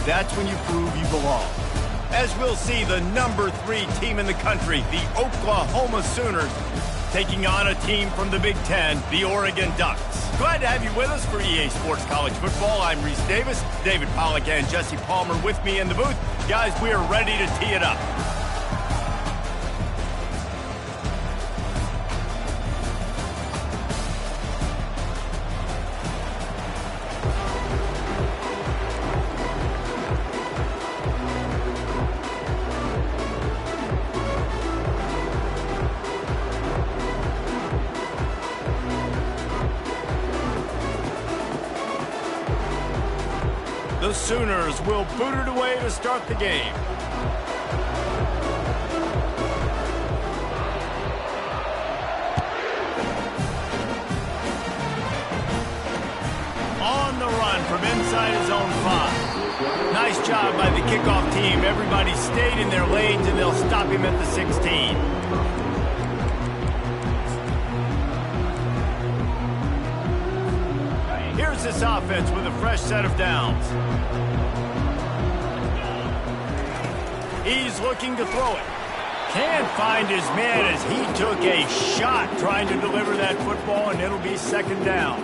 that's when you prove you belong. As we'll see, the #3 team in the country, the Oklahoma Sooners, taking on a team from the Big Ten, the Oregon Ducks. Glad to have you with us for EA Sports College Football. I'm Reese Davis, David Pollack and Jesse Palmer with me in the booth. Guys, we are ready to tee it up. The Sooners will boot it away to start the game. On the run from inside his own 5. Nice job by the kickoff team. Everybody stayed in their lanes, and they'll stop him at the 16. Here's this offense with a fresh set of downs. He's looking to throw it. Can't find his man as he took a shot trying to deliver that football, and it'll be second down.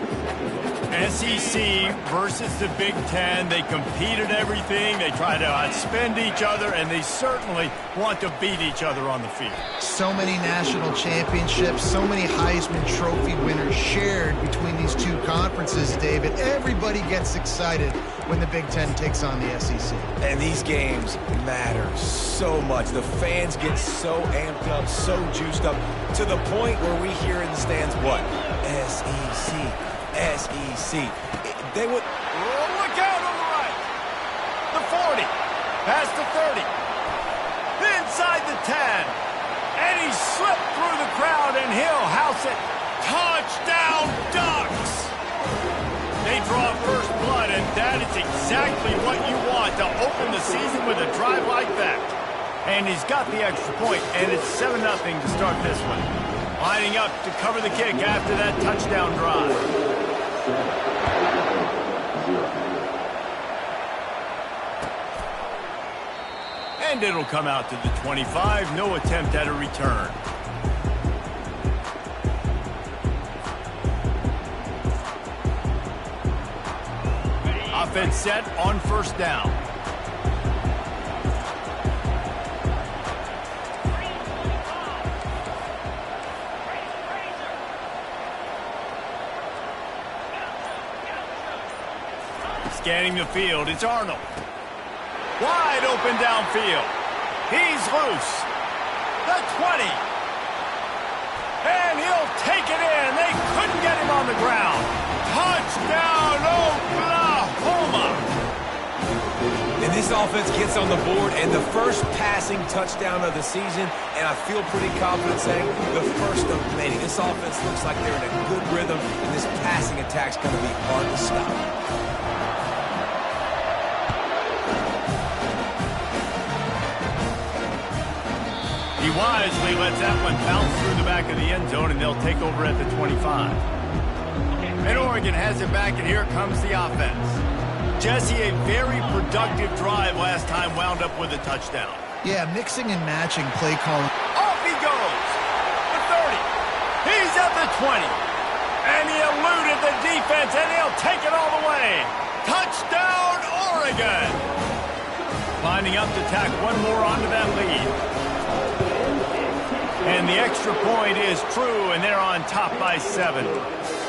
SEC versus the Big Ten. They compete at everything. They try to outspend each other, and they certainly want to beat each other on the field. So many national championships, so many Heisman Trophy winners shared between these two conferences, David. Everybody gets excited when the Big Ten takes on the SEC. And these games matter so much. The fans get so amped up, so juiced up, to the point where we hear in the stands, what? SEC. SEC. They would... Oh, look out on the right. The 40. Past the 30. Inside the 10. And he slipped through the crowd, and he'll house it. Touchdown, Ducks! They draw first blood, and that is exactly what you want to open the season with a drive like that. And he's got the extra point, and it's 7-0 to start this one. Lining up to cover the kick after that touchdown drive. And it'll come out to the 25. No attempt at a return. Offense set on first down. Scanning the field, it's Arnold. Wide open downfield. He's loose. The 20. And he'll take it in. They couldn't get him on the ground. Touchdown, Oklahoma. And this offense gets on the board, and the first passing touchdown of the season, and I feel pretty confident saying the first of many. This offense looks like they're in a good rhythm, and this passing attack's going to be hard to stop. He wisely lets that one bounce through the back of the end zone, and they'll take over at the 25. And Oregon has it back, and here comes the offense. Jesse, a very productive drive last time, wound up with a touchdown. Yeah, mixing and matching play calling. Off he goes. The 30. He's at the 20. And he eluded the defense, and he'll take it all the way. Touchdown, Oregon. Lining up to tack one more onto that lead. And the extra point is true, and they're on top by 7.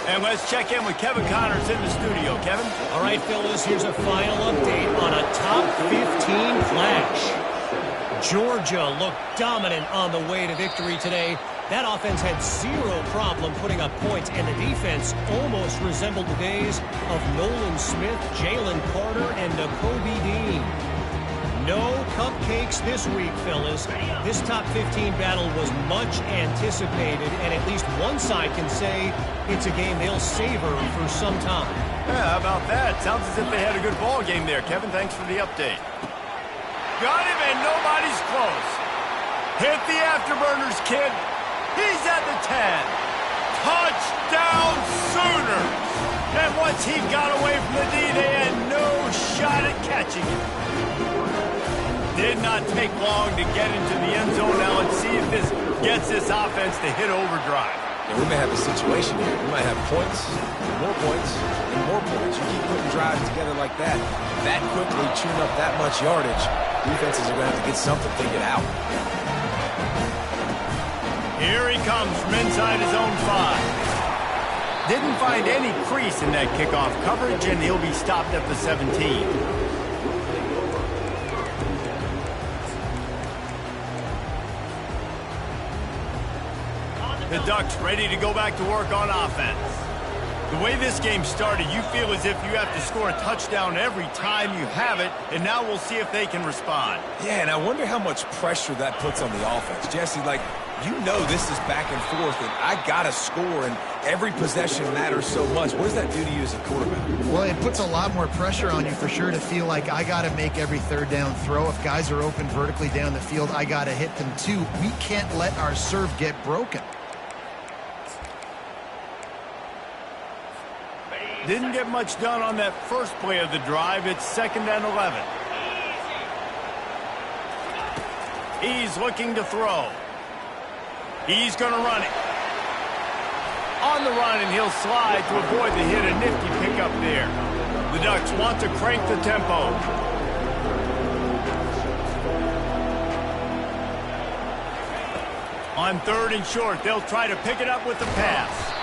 And let's check in with Kevin Connors in the studio. Kevin? All right, fellas, here's a final update on a top 15 flash. Georgia looked dominant on the way to victory today. That offense had zero problem putting up points, and the defense almost resembled the days of Nolan Smith, Jalen Carter, and Nakobe Dean. No cupcakes this week, fellas. This top 15 battle was much anticipated, and at least one side can say it's a game they'll savor for some time. Yeah, how about that? Sounds as if they had a good ball game there. Kevin, thanks for the update. Got him, and nobody's close. Hit the afterburners, kid. He's at the 10. Touchdown, Sooners! And once he got away from the D, they had no shot at catching him. not take long to get into the end zone. Now let's see if this gets this offense to hit overdrive. Yeah, we may have a situation here. We might have points, and more points. You keep putting drives together like that quickly, chewing up that much yardage, defenses are going to have to get something figured out. Here he comes from inside his own 5. Didn't find any crease in that kickoff coverage, and he'll be stopped at the 17. The Ducks ready to go back to work on offense. The way this game started, you feel as if you have to score a touchdown every time you have it, and now we'll see if they can respond. Yeah, and I wonder how much pressure that puts on the offense. Jesse, like, you know this is back and forth, and I got to score, and every possession matters so much. What does that do to you as a quarterback? Well, it puts a lot more pressure on you for sure to feel like I got to make every third down throw. If guys are open vertically down the field, I got to hit them too. We can't let our serve get broken. Didn't get much done on that first play of the drive. It's 2nd and 11. He's looking to throw. He's going to run it. On the run, and he'll slide to avoid the hit. A nifty pickup there. The Ducks want to crank the tempo. On 3rd and short, they'll try to pick it up with the pass.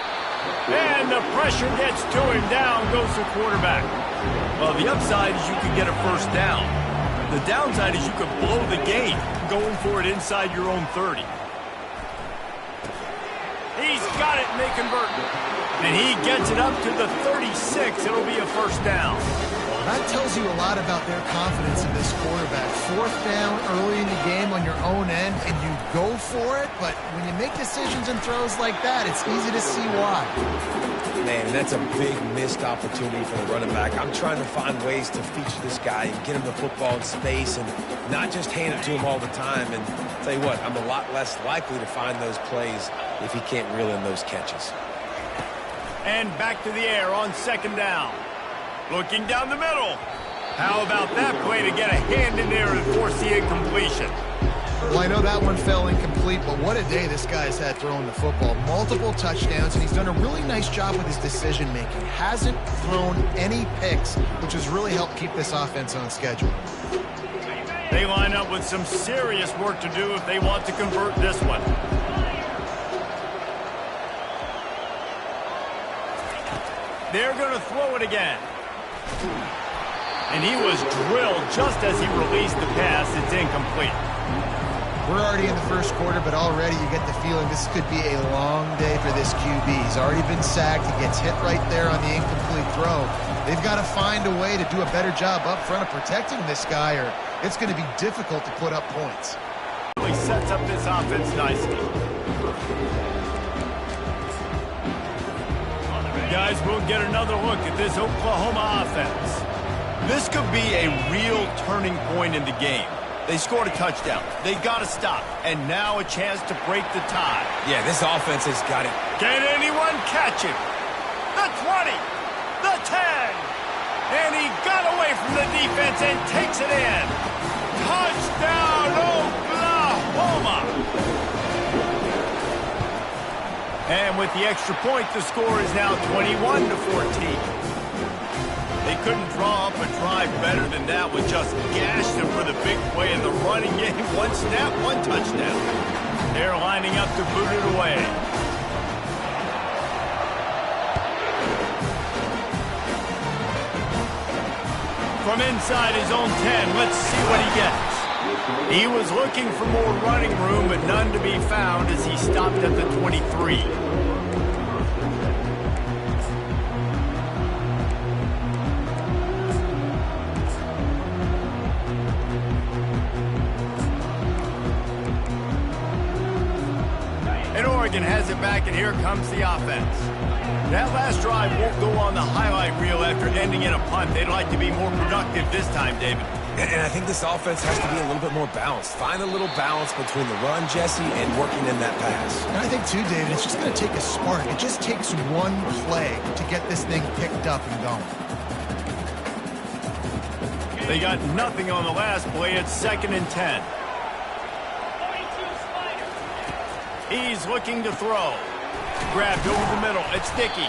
And the pressure gets to him. Down goes the quarterback. Well, the upside is you can get a first down. The downside is you could blow the game going for it inside your own 30. He's got it, and they convert. And he gets it up to the 36. It'll be a first down. That tells you a lot about their confidence in this quarterback. 4th down early in the game on your own end, and you go for it, but when you make decisions and throws like that, it's easy to see why. Man, that's a big missed opportunity for the running back. I'm trying to find ways to feature this guy and get him the football in space and not just hand it to him all the time. And I'll tell you what, I'm a lot less likely to find those plays if he can't reel in those catches. And back to the air on 2nd down. Looking down the middle. How about that play to get a hand in there and force the incompletion? Well, I know that one fell incomplete, but what a day this guy's had throwing the football. Multiple touchdowns, and he's done a really nice job with his decision-making. Hasn't thrown any picks, which has really helped keep this offense on schedule. They line up with some serious work to do if they want to convert this one. They're going to throw it again. And he was drilled just as he released the pass. It's incomplete. We're already in the first quarter, but already you get the feeling this could be a long day for this QB. He's already been sacked. He gets hit right there on the incomplete throw. They've got to find a way to do a better job up front of protecting this guy, or it's going to be difficult to put up points. He sets up this offense nicely. Guys, we'll get another look at this Oklahoma offense. This could be a real turning point in the game. They scored a touchdown. They got to stop. And now a chance to break the tie. Yeah, this offense has got it. Can anyone catch him? The 20, the 10. And he got away from the defense and takes it in. Touchdown, Oklahoma. And with the extra point, the score is now 21-14. They couldn't draw up a drive better than that with just gashed them for the big play in the running game. One snap, one touchdown. They're lining up to boot it away. From inside his own 10, let's see what he gets. He was looking for more running room, but none to be found as he stopped at the 23. And Oregon has it back, and here comes the offense. That last drive won't go on the highlight reel after ending in a punt. They'd like to be more productive this time, David. And I think this offense has to be a little bit more balanced. Find a little balance between the run, Jesse, and working in that pass. And I think, too, David, it's just going to take a spark. It just takes one play to get this thing picked up and going. They got nothing on the last play. It's 2nd and 10. He's looking to throw. Grabbed over the middle. It's Dickey.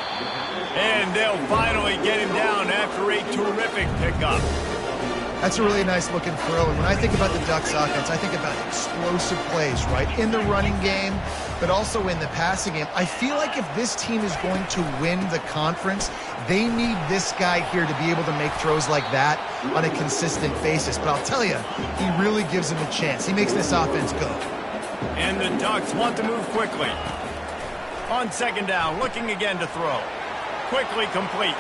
And they'll finally get him down after a terrific pickup. That's a really nice looking throw. And when I think about the Ducks offense, I think about explosive plays, right? In the running game, but also in the passing game. I feel like if this team is going to win the conference, they need this guy here to be able to make throws like that on a consistent basis. But I'll tell you, he really gives them a chance. He makes this offense go. And the Ducks want to move quickly. On 2nd down, looking again to throw. Quickly complete.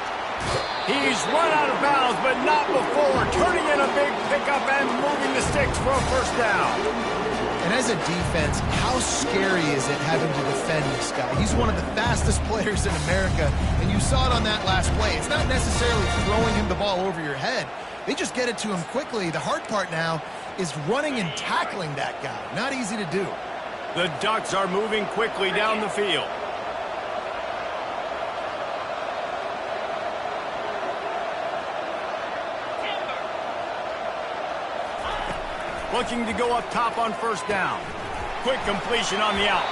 He's run out of bounds, but not before turning in a big pickup and moving the sticks for a 1st down. And as a defense, how scary is it having to defend this guy? He's one of the fastest players in America, and you saw it on that last play. It's not necessarily throwing him the ball over your head. They just get it to him quickly. The hard part now is running and tackling that guy. Not easy to do. The Ducks are moving quickly down the field. Looking to go up top on 1st down. Quick completion on the out.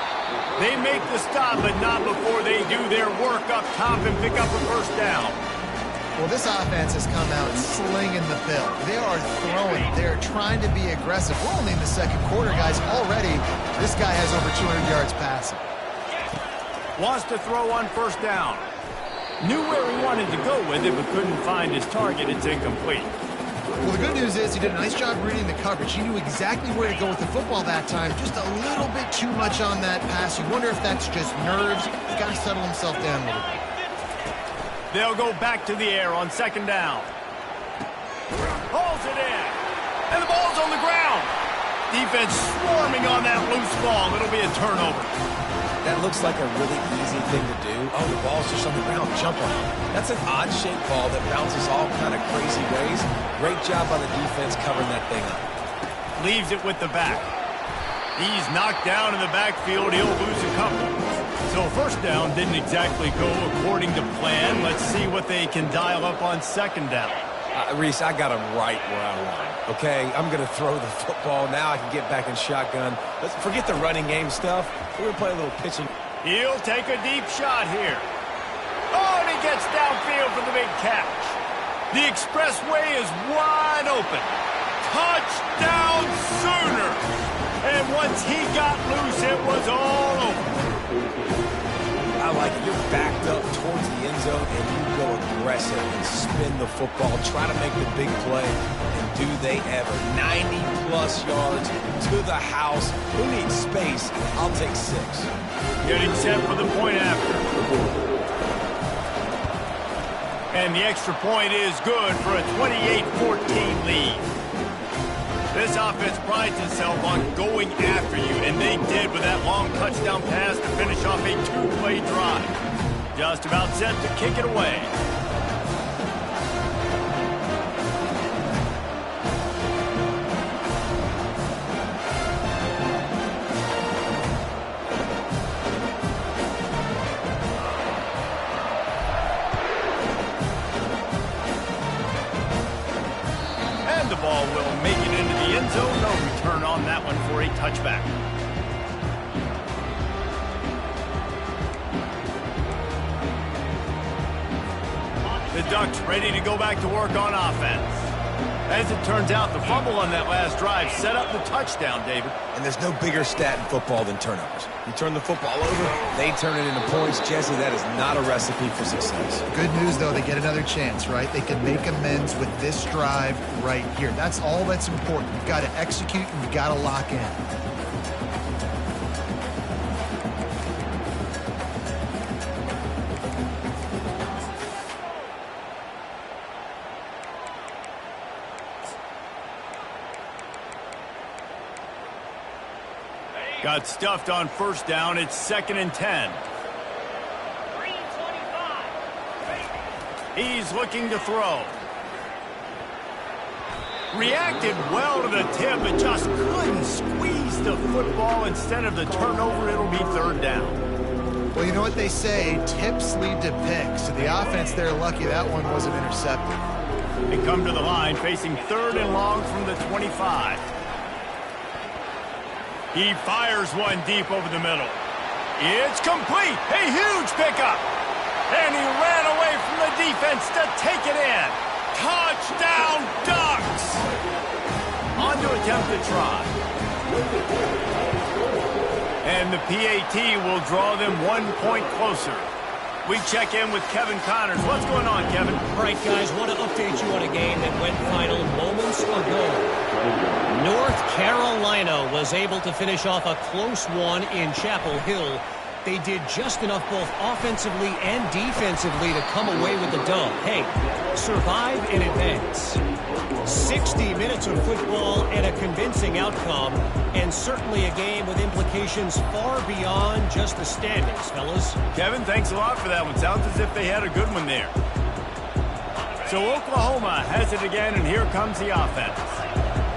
They make the stop, but not before they do their work up top and pick up a 1st down. Well, this offense has come out slinging the pill. They are throwing. They're trying to be aggressive. We're only in the 2nd quarter, guys. Already, this guy has over 200 yards passing. Wants to throw on 1st down. Knew where he wanted to go with it, but couldn't find his target. It's incomplete. Well, the good news is he did a nice job reading the coverage. He knew exactly where to go with the football that time. Just a little bit too much on that pass. You wonder if that's just nerves. He's got to settle himself down a little bit. They'll go back to the air on 2nd down. Hauls it in. And the ball's on the ground. Defense swarming on that loose ball. It'll be a turnover. That looks like a really easy thing to do. Oh, the ball's just on the ground. Jump on it. That's an odd-shaped ball that bounces all kind of crazy ways. Great job by the defense covering that thing up. Leaves it with the back. He's knocked down in the backfield. He'll lose a couple. So 1st down didn't exactly go according to plan. Let's see what they can dial up on 2nd down. Reese, I got him right where I want him. Okay, I'm going to throw the football. Now I can get back in shotgun. Let's forget the running game stuff. We're going to play a little pitching. He'll take a deep shot here. Oh, and he gets downfield for the big catch. The expressway is wide open. Touchdown Sooner! And once he got loose, it was all over. I like it. You're backed up towards the end zone, and you go aggressive and spin the football. Try to make the big play, and do they ever. 90-plus yards to the house. Who needs space? I'll take 6. Getting set for the point after. And the extra point is good for a 28-14 lead. This offense prides itself on going after you, and they did with that long touchdown pass to finish off a 2-play drive. Just about set to kick it away. And the ball will make it into the end zone. No return on that one for a touchback. The Ducks ready to go back to work on offense. As it turns out, the fumble on that last drive set up the touchdown, David. And there's no bigger stat in football than turnovers. You turn the football over, they turn it into points. Jesse, that is not a recipe for success. Good news, though, they get another chance, right? They can make amends with this drive right here. That's all that's important. You've got to execute and you've got to lock in. Got stuffed on 1st down. It's 2nd and 10. He's looking to throw. Reacted well to the tip, but just couldn't squeeze the football. Instead of the turnover, it'll be 3rd down. Well, you know what they say, tips lead to picks. So the offense, they're lucky that one wasn't intercepted. They come to the line facing 3rd and long from the 25. He fires one deep over the middle. It's complete. A huge pickup. And he ran away from the defense to take it in. Touchdown, Ducks! On to attempt to try. And the PAT will draw them 1 point closer. We check in with Kevin Connors. What's going on, Kevin? All right, guys, want to update you on a game that went final moments ago. North Carolina was able to finish off a close one in Chapel Hill. They did just enough both offensively and defensively to come away with the dub. Hey, survive and advance. 60 minutes of football and a convincing outcome, and certainly a game with implications far beyond just the standings, fellas. Kevin, thanks a lot for that one. Sounds as if they had a good one there. So Oklahoma has it again, and here comes the offense.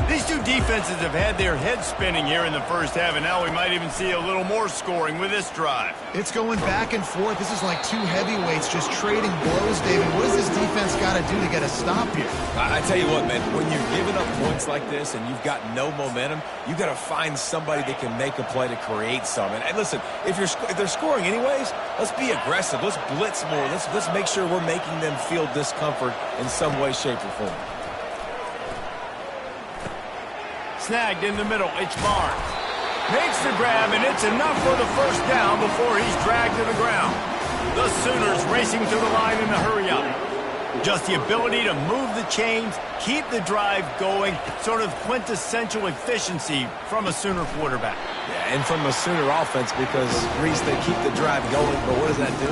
These two defenses have had their heads spinning here in the first half, and now we might even see a little more scoring with this drive. It's going back and forth. This is like two heavyweights just trading blows, David. What does this defense got to do to get a stop here? I tell you what, man, when you're giving up points like this and you've got no momentum, you got to find somebody that can make a play to create some. And listen, if they're scoring anyways, let's be aggressive. Let's blitz more. Let's make sure we're making them feel discomfort in some way, shape, or form. Snagged in the middle, it's Barnes. Makes the grab, and it's enough for the first down before he's dragged to the ground. The Sooners racing to the line in a hurry-up. Just the ability to move the chains, keep the drive going, sort of quintessential efficiency from a Sooner quarterback. Yeah, and from a Sooner offense because, Reese, they keep the drive going, but what does that do?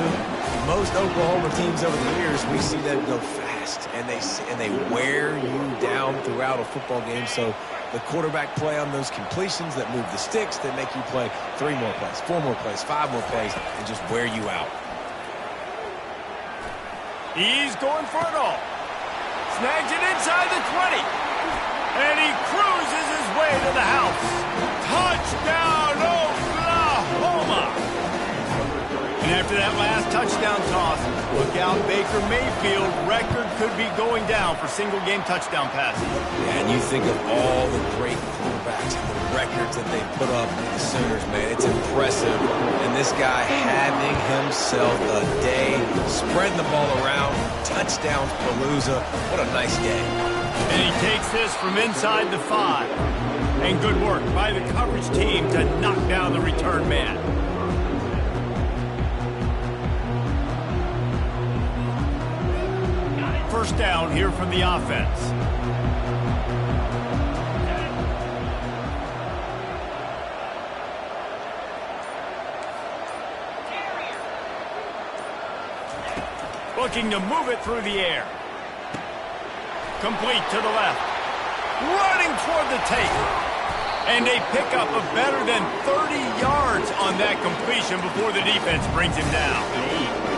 Most Oklahoma teams over the years, we see them go fast, and they wear you down throughout a football game, so the quarterback play on those completions that move the sticks, that make you play 3 more plays, 4 more plays, 5 more plays, and just wear you out. He's going for it all. Snags it inside the 20. And he cruises his way to the house. Touchdown, Oklahoma! And after that last touchdown toss, look out, Baker Mayfield record could be going down for single-game touchdown passes. Yeah, and you think of all the great quarterbacks and the records that they put up with the Sooners, man. It's impressive. And this guy having himself a day, spreading the ball around, touchdown Palooza. What a nice game. And he takes this from inside the 5. And good work by the coverage team to knock down the return man. First down here from the offense. Looking to move it through the air. Complete to the left. Running toward the take. And a pickup of better than 30 yards on that completion before the defense brings him down.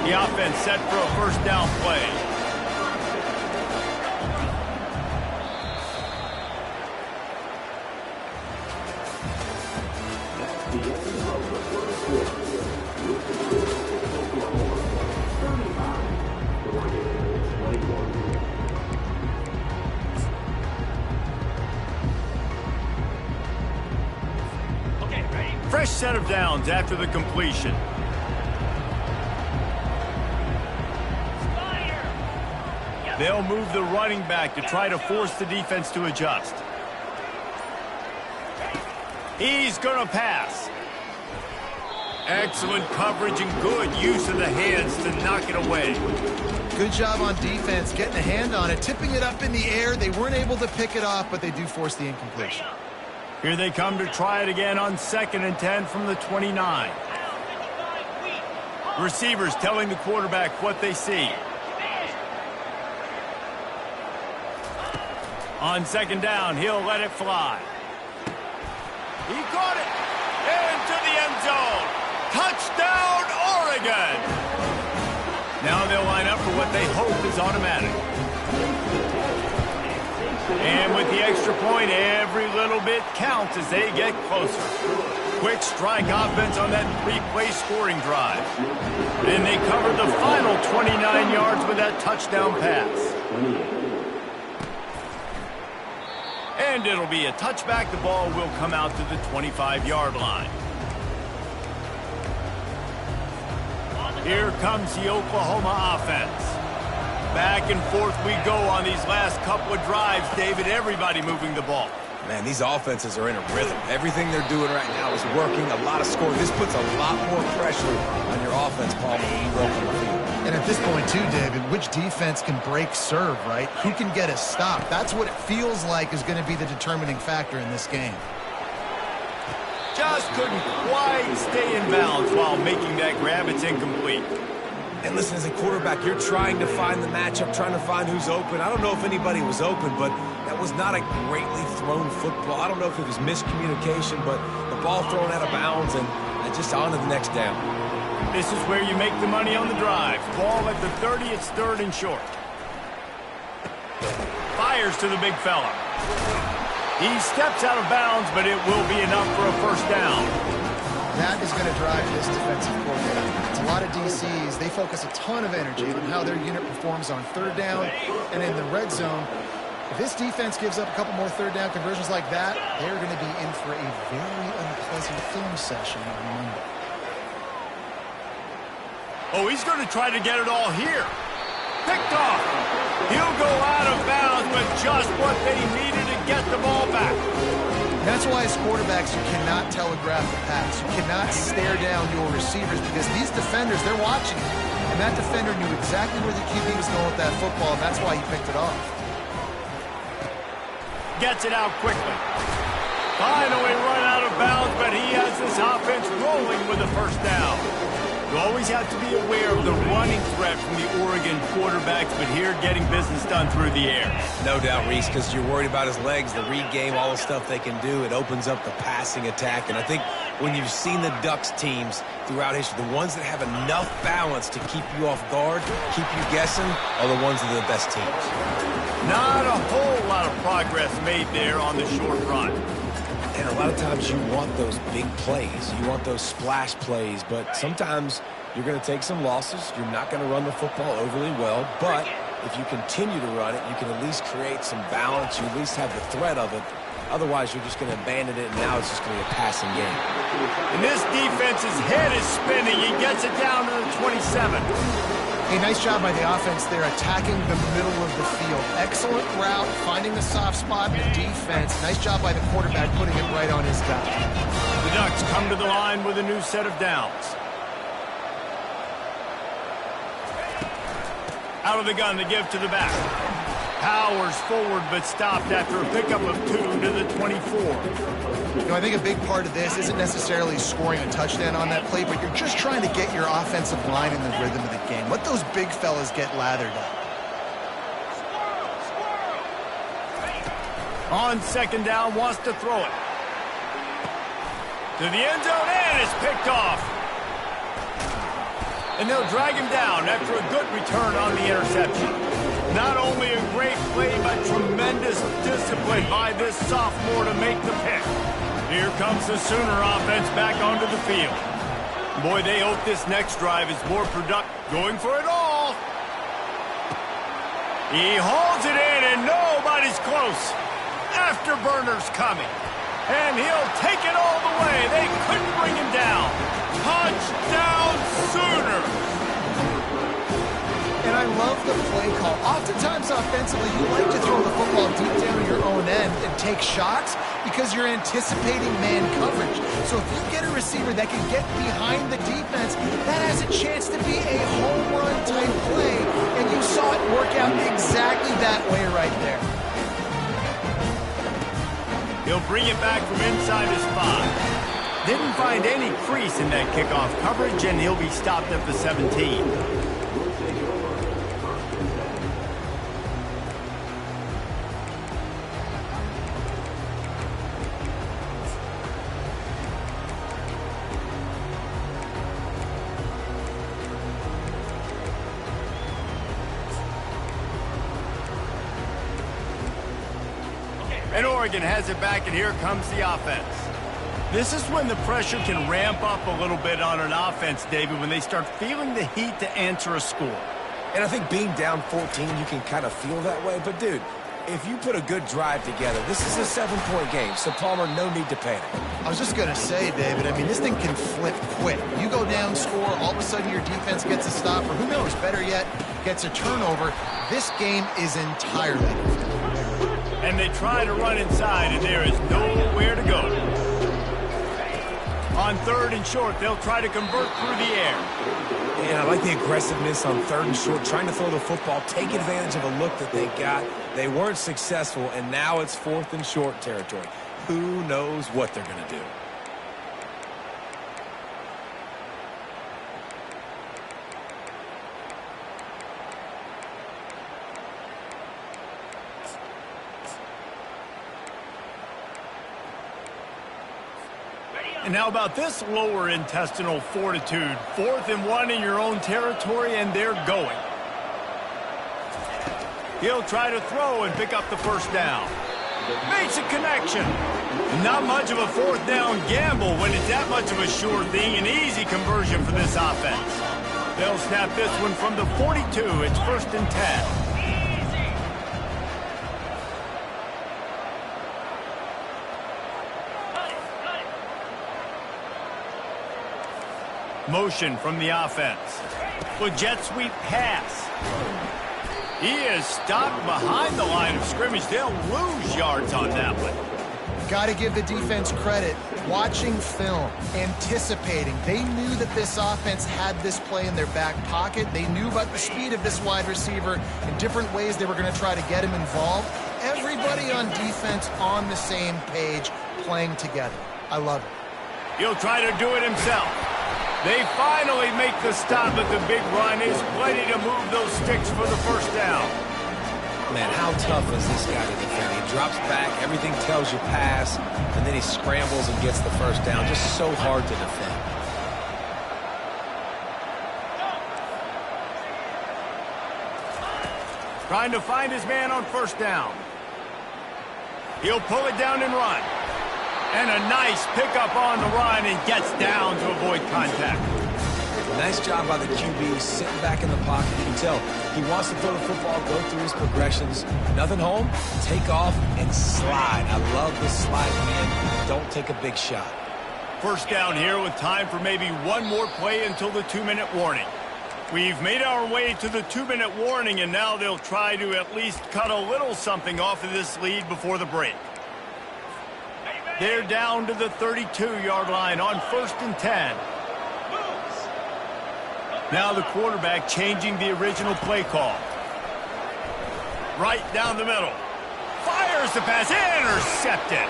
The offense set for a first down play. Fresh set of downs after the completion. They'll move the running back to try to force the defense to adjust. He's going to pass. Excellent coverage and good use of the hands to knock it away. Good job on defense, getting a hand on it, tipping it up in the air. They weren't able to pick it off, but they do force the incompletion. Here they come to try it again on 2nd and 10 from the 29. Receivers telling the quarterback what they see. On 2nd down, he'll let it fly. He caught it into the end zone. Touchdown, Oregon! Now they'll line up for what they hope is automatic. And with the extra point, every little bit counts as they get closer. Quick strike offense on that 3-play scoring drive. And they covered the final 29 yards with that touchdown pass. And it'll be a touchback. The ball will come out to the 25-yard line. Here comes the Oklahoma offense. Back and forth we go on these last couple of drives, David. Everybody moving the ball. Man, these offenses are in a rhythm. Everything they're doing right now is working. A lot of scoring. This puts a lot more pressure on your offense, Paul, when you roll on the field. And at this point, too, David, which defense can break serve, right? Who can get a stop? That's what it feels like is going to be the determining factor in this game. Just couldn't quite stay in bounds while making that grab. It's incomplete. And listen, as a quarterback, you're trying to find the matchup, trying to find who's open. I don't know if anybody was open, but that was not a greatly thrown football. I don't know if it was miscommunication, but the ball thrown out of bounds and just on to the next down. This is where you make the money on the drive. Ball at the 30, it's 3rd and short. Fires to the big fella. He steps out of bounds, but it will be enough for a first down. That is going to drive this defensive coordinator. It's a lot of DCs. They focus a ton of energy on how their unit performs on 3rd down and in the red zone. If this defense gives up a couple more 3rd down conversions like that, they're going to be in for a very unpleasant film session on Monday. Oh, he's going to try to get it all here. Picked off. He'll go out of bounds with just what they needed to get the ball back. That's why as quarterbacks, you cannot telegraph the pass. You cannot stare down your receivers because these defenders, they're watching you. And that defender knew exactly where the QB was going with that football, and that's why he picked it off. Gets it out quickly. Finally run out of bounds, but he has this offense rolling with a first down. You always have to be aware of the running threat from the Oregon quarterbacks, but here getting business done through the air. No doubt, Reese, because you're worried about his legs, the read game, all the stuff they can do. It opens up the passing attack. And I think when you've seen the Ducks teams throughout history, the ones that have enough balance to keep you off guard, keep you guessing, are the ones that are the best teams. Not a whole lot of progress made there on the short run. And a lot of times you want those big plays. You want those splash plays. But sometimes you're going to take some losses. You're not going to run the football overly well. But if you continue to run it, you can at least create some balance. You at least have the threat of it. Otherwise, you're just going to abandon it, and now it's just going to be a passing game. And this defense's head is spinning. He gets it down to the 27. A nice job by the offense there, attacking the middle of the field. Excellent route, finding the soft spot, the defense. Nice job by the quarterback, putting it right on his guy. The Ducks come to the line with a new set of downs. Out of the gun to give to the back. Powers forward, but stopped after a pickup of 2 to the 24. You know, I think a big part of this isn't necessarily scoring a touchdown on that play, but you're just trying to get your offensive line in the rhythm of the game. Let those big fellas get lathered up. On 2nd down, wants to throw it. To the end zone, and it's picked off. And they'll drag him down after a good return on the interception. Not only a great play, but tremendous discipline by this sophomore to make the pick. Here comes the Sooner offense back onto the field. Boy, they hope this next drive is more productive. Going for it all. He holds it in, and nobody's close. Afterburners coming. And he'll take it all the way. They couldn't bring him down. Touchdown, Sooners! And I love the play call. Oftentimes offensively, you like to throw the football deep down your own end and take shots because you're anticipating man coverage. So if you get a receiver that can get behind the defense, that has a chance to be a home run type play. And you saw it work out exactly that way right there. He'll bring it back from inside his 5. Didn't find any crease in that kickoff coverage, and he'll be stopped at the 17. And Oregon has it back, and here comes the offense. This is when the pressure can ramp up a little bit on an offense, David, when they start feeling the heat to answer a score. And I think being down 14, you can kind of feel that way. But, dude, if you put a good drive together, this is a 7-point game, so Palmer, no need to panic. I was just going to say, David, I mean, this thing can flip quick. You go down, score, all of a sudden your defense gets a stop, or who knows, better yet, gets a turnover. This game is entirely different. And they try to run inside, and there is nowhere to go. On 3rd and short, they'll try to convert through the air. Yeah, I like the aggressiveness on 3rd and short, trying to throw the football, take advantage of a look that they got. They weren't successful, and now it's 4th and short territory. Who knows what they're going to do? And how about this lower intestinal fortitude? 4th and 1 in your own territory, and they're going. He'll try to throw and pick up the first down. Makes a connection. Not much of a 4th down gamble when it's that much of a sure thing. An easy conversion for this offense. They'll snap this one from the 42. It's 1st and 10. Motion from the offense. With jet sweep pass. He is stopped behind the line of scrimmage. They'll lose yards on that one. Got to give the defense credit. Watching film, anticipating. They knew that this offense had this play in their back pocket. They knew about the speed of this wide receiver and different ways they were going to try to get him involved. Everybody on defense on the same page, playing together. I love it. He'll try to do it himself. They finally make the stop at the big run. He's plenty to move those sticks for the first down. Man, how tough is this guy to defend? He drops back, everything tells you pass, and then he scrambles and gets the first down. Just so hard to defend. Trying to find his man on first down. He'll pull it down and run. And a nice pickup on the run and gets down to avoid contact. Nice job by the QB, sitting back in the pocket. You can tell he wants to throw the football, go through his progressions. Nothing home, take off, and slide. I love the slide in. Don't take a big shot. First down here with time for maybe one more play until the 2-minute warning. We've made our way to the 2-minute warning, and now they'll try to at least cut a little something off of this lead before the break. They're down to the 32-yard line on 1st and 10. Now the quarterback changing the original play call. Right down the middle. Fires the pass. Intercepted.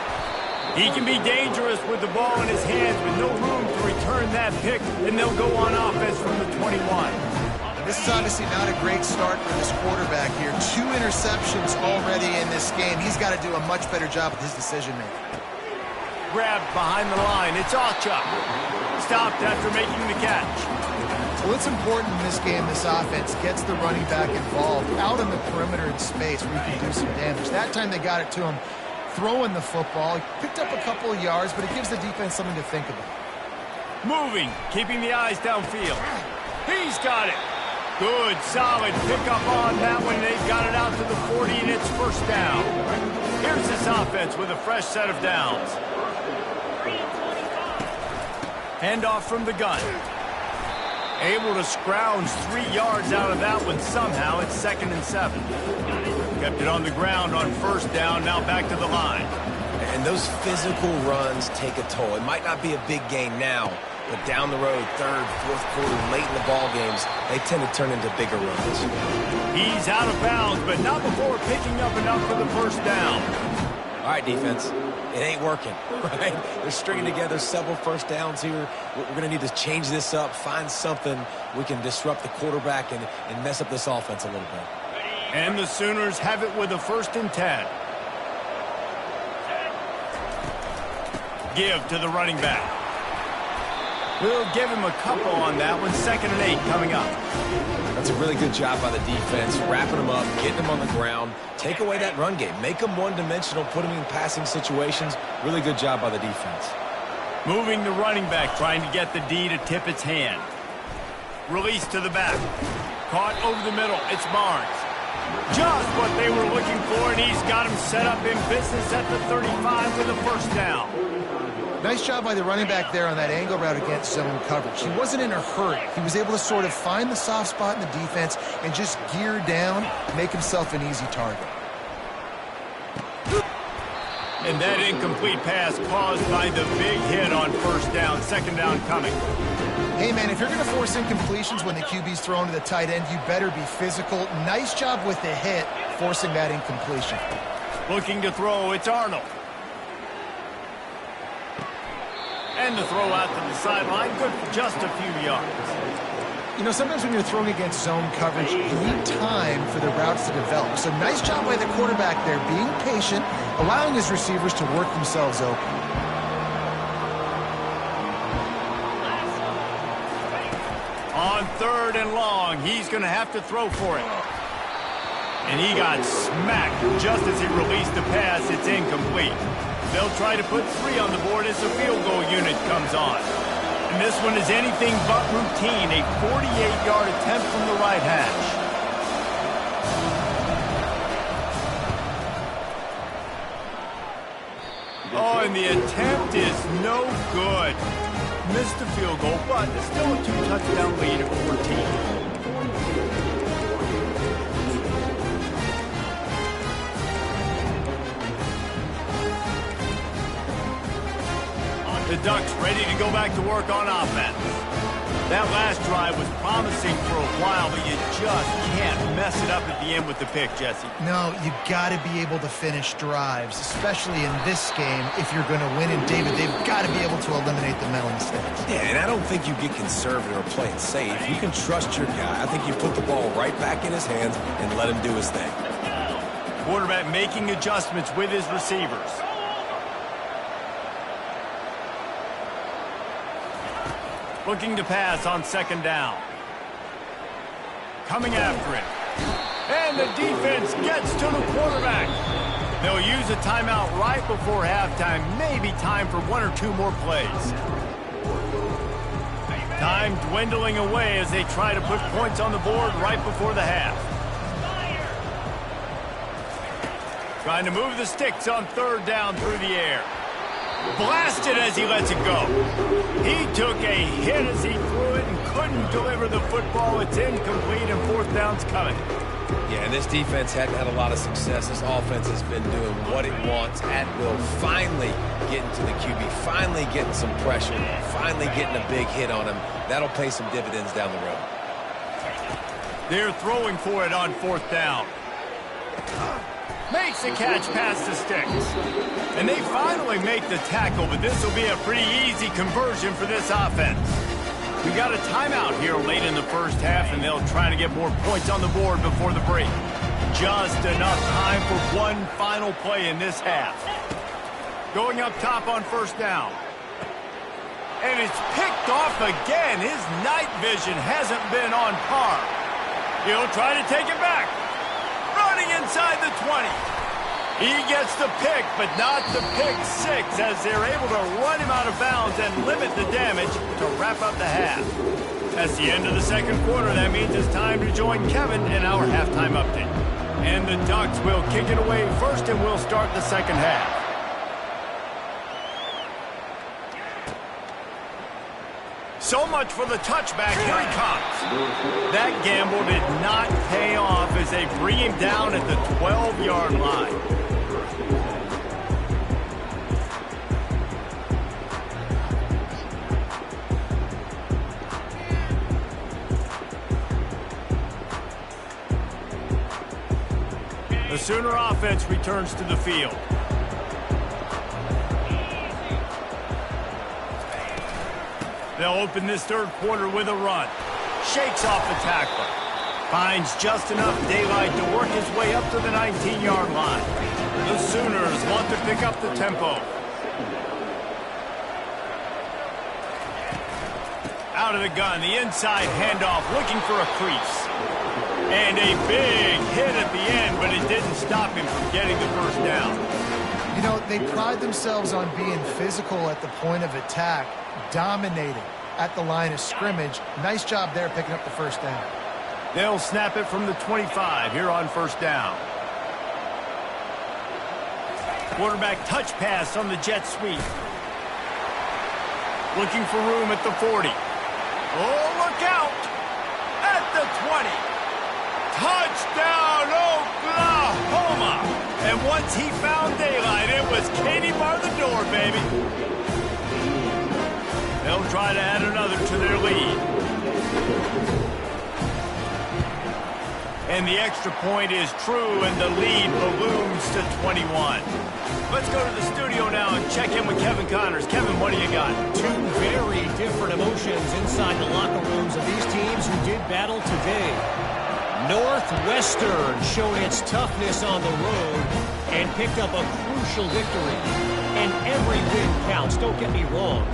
He can be dangerous with the ball in his hands, but no room to return that pick, and they'll go on offense from the 21. This is obviously not a great start for this quarterback here. 2 interceptions already in this game. He's got to do a much better job with his decision-making. Grabbed behind the line. It's Ocha. Stopped after making the catch. Well, it's important in this game, this offense gets the running back involved out on the perimeter in space where he can do some damage. That time they got it to him throwing the football. He picked up a couple of yards, but it gives the defense something to think about. Moving, keeping the eyes downfield. He's got it. Good, solid pickup on that one. They've got it out to the 40, and it's first down. Here's this offense with a fresh set of downs. Handoff from the gun. Able to scrounge 3 yards out of that one somehow. It's 2nd and 7. Kept it on the ground on first down. Now back to the line. And those physical runs take a toll. It might not be a big gain now, but down the road, 3rd, 4th quarter, late in the ball games, they tend to turn into bigger runs. He's out of bounds, but not before picking up enough for the first down. All right, defense. It ain't working, right? They're stringing together several first downs here. We're going to need to change this up, find something we can disrupt the quarterback and mess up this offense a little bit. And the Sooners have it with a 1st and 10. Give to the running back. We'll give him a couple on that one. 2nd and 8 coming up. That's a really good job by the defense, wrapping them up, getting them on the ground. Take away that run game. Make them one-dimensional, put them in passing situations. Really good job by the defense. Moving the running back, trying to get the D to tip its hand. Release to the back. Caught over the middle. It's Barnes. Just what they were looking for, and he's got him set up in business at the 35 with a first down. Nice job by the running back there on that angle route against zone coverage. He wasn't in a hurry. He was able to sort of find the soft spot in the defense and just gear down, make himself an easy target. And that incomplete pass caused by the big hit on first down. Second down coming. Hey, man, if you're going to force incompletions when the QB's thrown to the tight end, you better be physical. Nice job with the hit, forcing that incompletion. Looking to throw, it's Arnold. And the throw out to the sideline, good for just a few yards. You know, sometimes when you're throwing against zone coverage, you need time for the routes to develop. So nice job by the quarterback there, being patient, allowing his receivers to work themselves open. On third and long, he's going to have to throw for it. And he got smacked just as he released the pass. It's incomplete. They'll try to put 3 on the board as the field goal unit comes on. And this one is anything but routine, a 48-yard attempt from the right hash. Oh, and the attempt is no good. Missed the field goal, but it's still a 2-touchdown lead at 14. The Ducks ready to go back to work on offense. That last drive was promising for a while, but you just can't mess it up at the end with the pick, Jesse. No, you got to be able to finish drives, especially in this game. If you're going to win, and David, they've got to be able to eliminate the mental mistakes. Yeah, and I don't think you get conservative or play it safe. You can trust your guy. I think you put the ball right back in his hands and let him do his thing. Quarterback making adjustments with his receivers. Looking to pass on second down. Coming after it. And the defense gets to the quarterback. They'll use a timeout right before halftime. Maybe time for 1 or 2 more plays. Time dwindling away as they try to put points on the board right before the half. Trying to move the sticks on third down through the air. Blasted as he lets it go. He took a hit as he threw it and couldn't deliver the football. It's incomplete and fourth down's coming. Yeah, and this defense hadn't had a lot of success. This offense has been doing what it wants at will. Finally getting to the QB, finally getting some pressure, finally getting a big hit on him. That'll pay some dividends down the road. They're throwing for it on fourth down. Makes the catch past the sticks. And they finally make the tackle, but this will be a pretty easy conversion for this offense. We got a timeout here late in the first half, and they'll try to get more points on the board before the break. Just enough time for one final play in this half. Going up top on first down. And it's picked off again. His night vision hasn't been on par. He'll try to take it back. Running inside the 20. He gets the pick, but not the pick 6 as they're able to run him out of bounds and limit the damage to wrap up the half. That's the end of the second quarter. That means it's time to join Kevin in our halftime update. And the Ducks will kick it away first, and we'll start the second half. So much for the touchback. Here he comes. That gamble did not pay off as they bring him down at the 12-yard line. The Sooner offense returns to the field. They'll open this third quarter with a run. Shakes off the tackler. Finds just enough daylight to work his way up to the 19-yard line. The Sooners want to pick up the tempo. Out of the gun, the inside handoff, looking for a crease. And a big hit at the end, but it didn't stop him from getting the first down. You know, they pride themselves on being physical at the point of attack, dominating at the line of scrimmage. Nice job there picking up the first down. They'll snap it from the 25 here on first down. Quarterback touch pass on the jet sweep. Looking for room at the 40. Oh, look out! At the 20. Touchdown, Oklahoma! And once he found daylight, it was Katie bar the door, baby. They'll try to add another to their lead. And the extra point is true, and the lead balloons to 21. Let's go to the studio now and check in with Kevin Connors. Kevin, what do you got? Two very different emotions inside the locker rooms of these teams who did battle today. Northwestern showed its toughness on the road and picked up a crucial victory. And every win counts, don't get me wrong.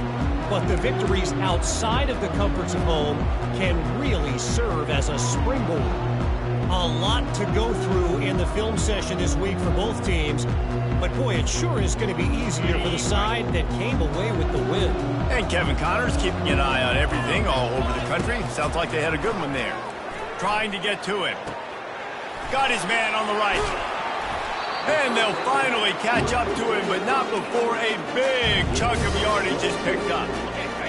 But the victories outside of the comforts of home can really serve as a springboard. A lot to go through in the film session this week for both teams. But boy, it sure is going to be easier for the side that came away with the win. And Kevin Connors keeping an eye on everything all over the country. Sounds like they had a good one there. Trying to get to him. Got his man on the right. And they'll finally catch up to him, but not before a big chunk of yardage is picked up.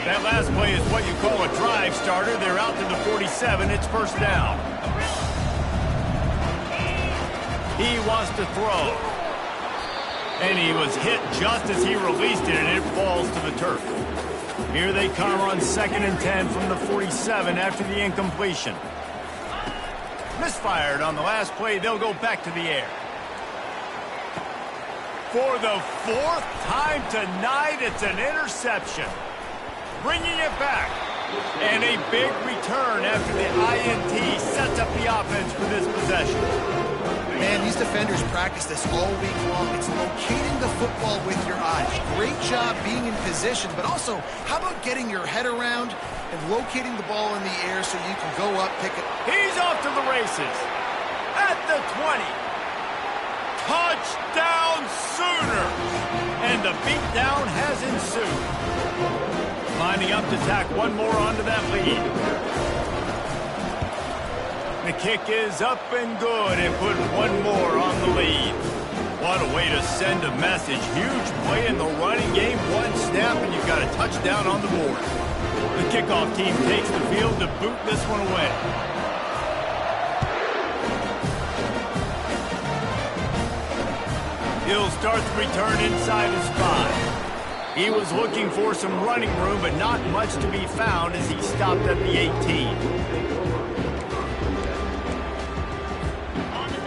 That last play is what you call a drive starter. They're out to the 47. It's first down. He wants to throw. And he was hit just as he released it, and it falls to the turf. Here they come on 2nd and 10 from the 47 after the incompletion. Misfired on the last play. They'll go back to the air. For the 4th time tonight, it's an interception. Bringing it back. And a big return after the INT sets up the offense for this possession. Man, these defenders practice this all week long. It's locating the football with your eyes. Great job being in position, but also, how about getting your head around and locating the ball in the air so you can go up, pick it. He's off to the races. At the 20. Touchdown Sooners! And the beatdown has ensued. Lining up to tack one more onto that lead. The kick is up and good and put one more on the lead. What a way to send a message. Huge play in the running game. One snap and you've got a touchdown on the board. The kickoff team takes the field to boot this one away. He'll start the return inside his 5. He was looking for some running room, but not much to be found as he stopped at the 18.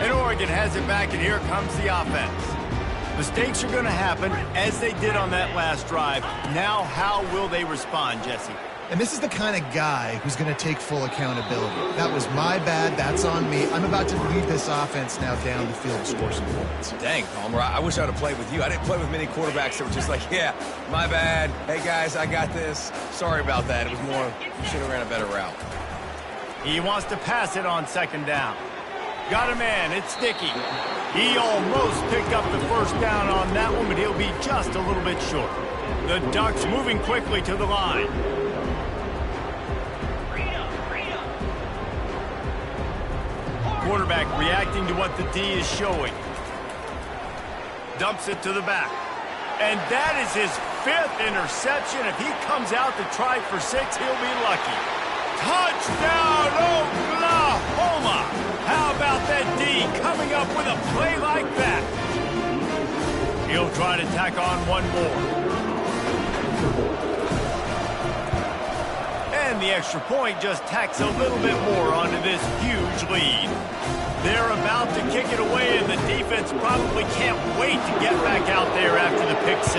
And Oregon has it back, and here comes the offense. Mistakes are going to happen, as they did on that last drive. Now, how will they respond, Jesse? And this is the kind of guy who's going to take full accountability. That was my bad. That's on me. I'm about to lead this offense now down the field and score some points. Dang, Palmer, I wish I would have played with you. I didn't play with many quarterbacks that were just like, yeah, my bad. Hey, guys, I got this. Sorry about that. It was more, you should have ran a better route. He wants to pass it on 2nd down. Got a man. It's Sticky. He almost picked up the first down on that one, but he'll be just a little bit short. The Ducks moving quickly to the line. Quarterback reacting to what the D is showing. Dumps it to the back. And that is his 5th interception. If he comes out to try for 6, he'll be lucky. Touchdown, Oklahoma! How about that D coming up with a play like that? He'll try to tack on one more. And the extra point just tacks a little bit more onto this huge lead. They're about to kick it away, and the defense probably can't wait to get back out there after the pick 6.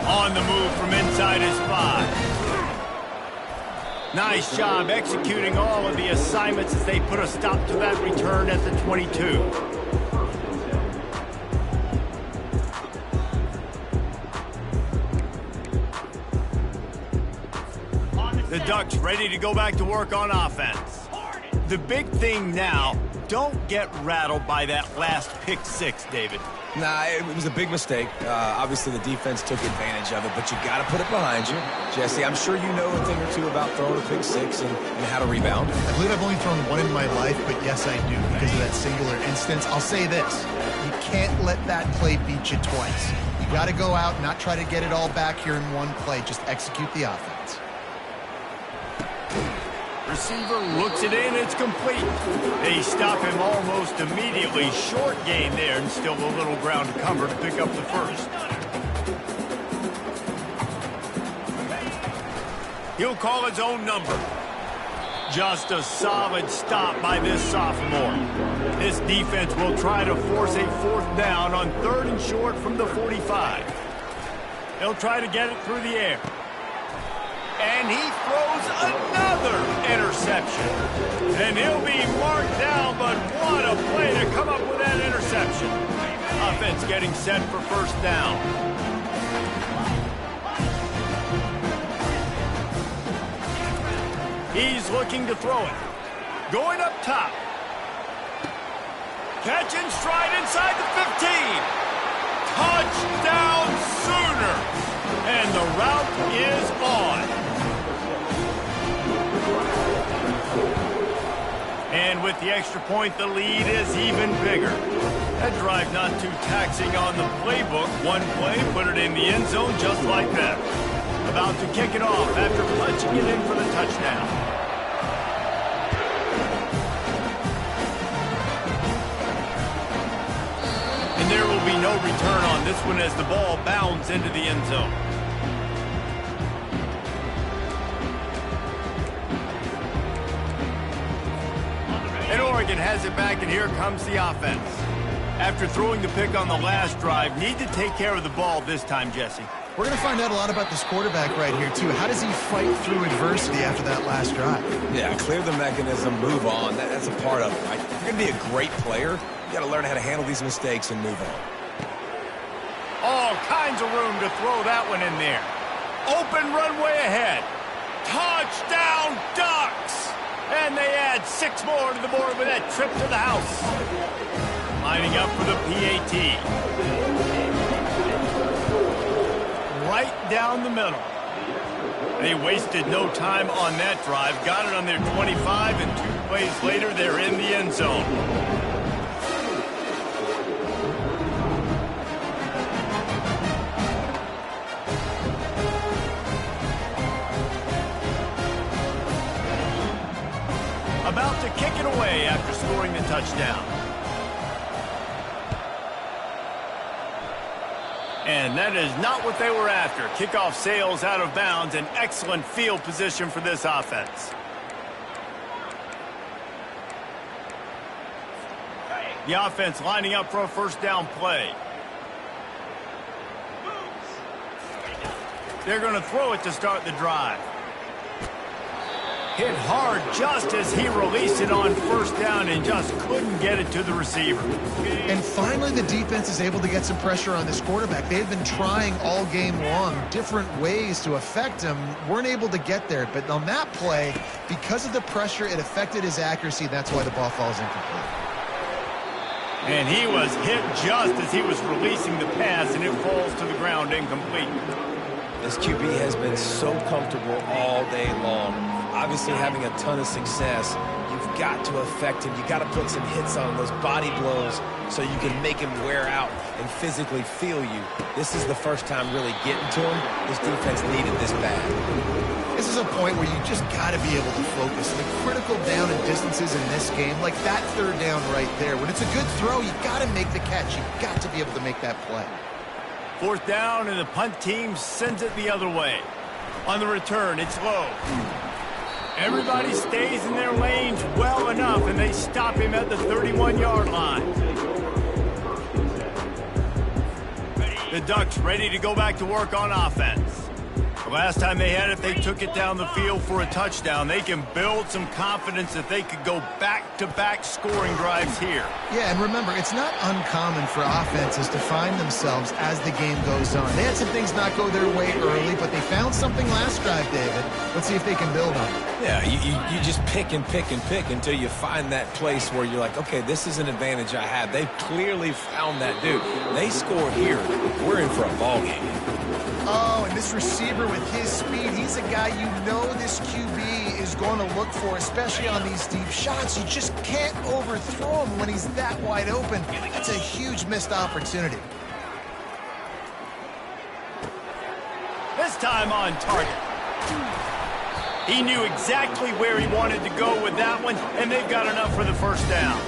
On the move from inside his 5. Nice job executing all of the assignments as they put a stop to that return at the 22. The Ducks ready to go back to work on offense. The big thing now, don't get rattled by that last pick six, David. Nah, it was a big mistake. Obviously, the defense took advantage of it, but you got to put it behind you. Jesse, I'm sure you know a thing or two about throwing a pick six and how to rebound. I believe I've only thrown one in my life, but yes, I do, because of that singular instance. I'll say this. You can't let that play beat you twice. You got to go out and not try to get it all back here in one play. Just execute the offense. Receiver looks it in, it's complete. They stop him almost immediately. Short gain there, and still a little ground to cover to pick up the first. He'll call his own number. Just a solid stop by this sophomore. This defense will try to force a fourth down on 3rd and short from the 45. They'll try to get it through the air. And he throws another interception. And he'll be marked down, but what a play to come up with that interception. Offense getting set for first down. He's looking to throw it. Going up top. Catch and stride inside the 15. Touchdown Sooner. And the route is on. And with the extra point, the lead is even bigger. That drive not too taxing on the playbook. One play, put it in the end zone just like that. About to kick it off after punching it in for the touchdown. And there will be no return on this one as the ball bounds into the end zone. And Oregon has it back, and here comes the offense. After throwing the pick on the last drive, need to take care of the ball this time, Jesse. We're going to find out a lot about this quarterback right here, too. How does he fight through adversity after that last drive? Yeah, clear the mechanism, move on. That's a part of it, right? If you're going to be a great player, you got to learn how to handle these mistakes and move on. All kinds of room to throw that one in there. Open runway ahead. Touchdown Ducks! And they add 6 more to the board with that trip to the house. Lining up for the PAT. Right down the middle. They wasted no time on that drive. Got it on their 25, and 2 plays later, they're in the end zone. About to kick it away after scoring the touchdown. And that is not what they were after. Kickoff sails out of bounds. An excellent field position for this offense. The offense lining up for a first down play. They're going to throw it to start the drive. Hit hard just as he released it on first down and just couldn't get it to the receiver. And finally, the defense is able to get some pressure on this quarterback. They've been trying all game long different ways to affect him. Weren't able to get there. But on that play, because of the pressure, it affected his accuracy. That's why the ball falls incomplete. And he was hit just as he was releasing the pass, and it falls to the ground incomplete. This QB has been so comfortable all day long. Obviously having a ton of success. You've got to affect him. You've got to put some hits on those body blows so you can make him wear out and physically feel you. This is the first time really getting to him. This defense needed this bad. This is a point where you just got to be able to focus. The critical down and distances in this game, like that third down right there. When it's a good throw, you got to make the catch. You've got to be able to make that play. Fourth down, and the punt team sends it the other way. On the return, it's low. Everybody stays in their lanes well enough, and they stop him at the 31-yard line. The Ducks ready to go back to work on offense. Last time they had it, they took it down the field for a touchdown. They can build some confidence that they could go back-to-back scoring drives here. Yeah, and remember, it's not uncommon for offenses to find themselves as the game goes on. They had some things not go their way early, but they found something last drive, David. Let's see if they can build on it. Yeah, you just pick and pick and pick until you find that place where you're like, okay, this is an advantage I have. They've clearly found that dude. They score here, we're in for a ball game. Oh, and this receiver with his speed, he's a guy you know this QB is going to look for, especially on these deep shots. You just can't overthrow him when he's that wide open. That's a huge missed opportunity. This time on target. He knew exactly where he wanted to go with that one, and they've got enough for the first down.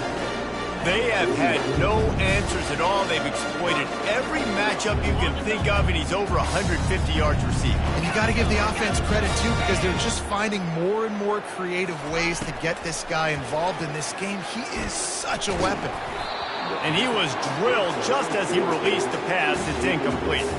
They have had no answers at all. They've exploited every matchup you can think of, and he's over 150 yards receiving. And you got to give the offense credit, too, because they're just finding more and more creative ways to get this guy involved in this game. He is such a weapon. And he was drilled just as he released the pass. It's incomplete.